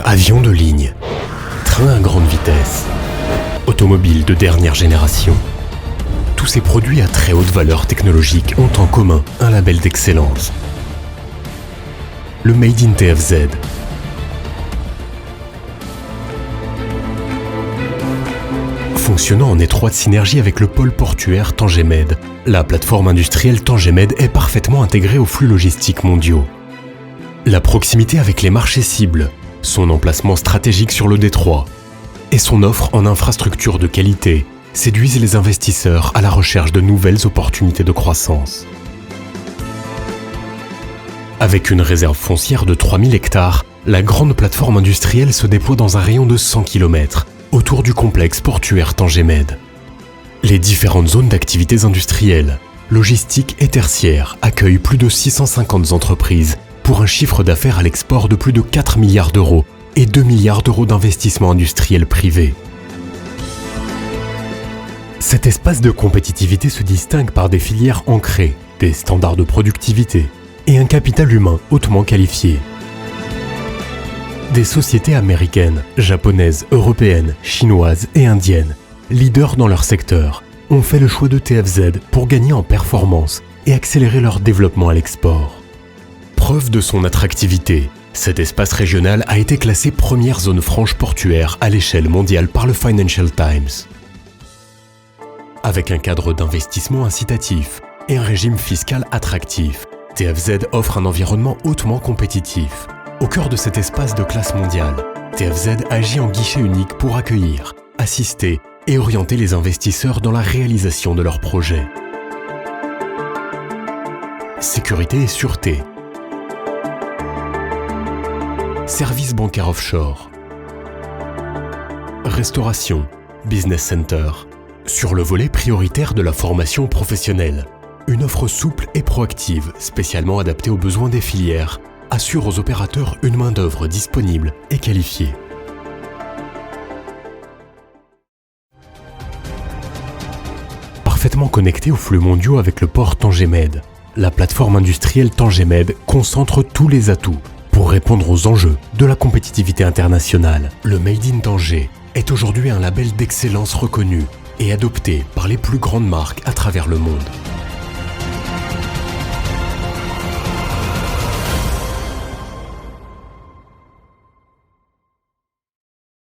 Avions de ligne, trains à grande vitesse, automobiles de dernière génération. Tous ces produits à très haute valeur technologique ont en commun un label d'excellence. Le Made in TFZ. Fonctionnant en étroite synergie avec le pôle portuaire Tangemed, la plateforme industrielle Tangemed est parfaitement intégrée aux flux logistiques mondiaux. La proximité avec les marchés cibles, son emplacement stratégique sur le détroit et son offre en infrastructures de qualité séduisent les investisseurs à la recherche de nouvelles opportunités de croissance. Avec une réserve foncière de 3000 hectares, la grande plateforme industrielle se déploie dans un rayon de 100 km autour du complexe portuaire Tangemed. Les différentes zones d'activités industrielles, logistiques et tertiaires accueillent plus de 650 entreprises pour un chiffre d'affaires à l'export de plus de 4 milliards d'euros et 2 milliards d'euros d'investissement industriel privé. Cet espace de compétitivité se distingue par des filières ancrées, des standards de productivité et un capital humain hautement qualifié. Des sociétés américaines, japonaises, européennes, chinoises et indiennes, leaders dans leur secteur, ont fait le choix de TFZ pour gagner en performance et accélérer leur développement à l'export. Preuve de son attractivité, cet espace régional a été classé première zone franche portuaire à l'échelle mondiale par le Financial Times. Avec un cadre d'investissement incitatif et un régime fiscal attractif, TFZ offre un environnement hautement compétitif. Au cœur de cet espace de classe mondiale, TFZ agit en guichet unique pour accueillir, assister et orienter les investisseurs dans la réalisation de leurs projets. Sécurité et sûreté. Services bancaires offshore. Restauration, business center. Sur le volet prioritaire de la formation professionnelle, une offre souple et proactive, spécialement adaptée aux besoins des filières, assure aux opérateurs une main-d'œuvre disponible et qualifiée. Parfaitement connectée aux flux mondiaux avec le port Tangemed, la plateforme industrielle Tangemed concentre tous les atouts pour répondre aux enjeux de la compétitivité internationale. Le Made in Tanger est aujourd'hui un label d'excellence reconnu et adopté par les plus grandes marques à travers le monde.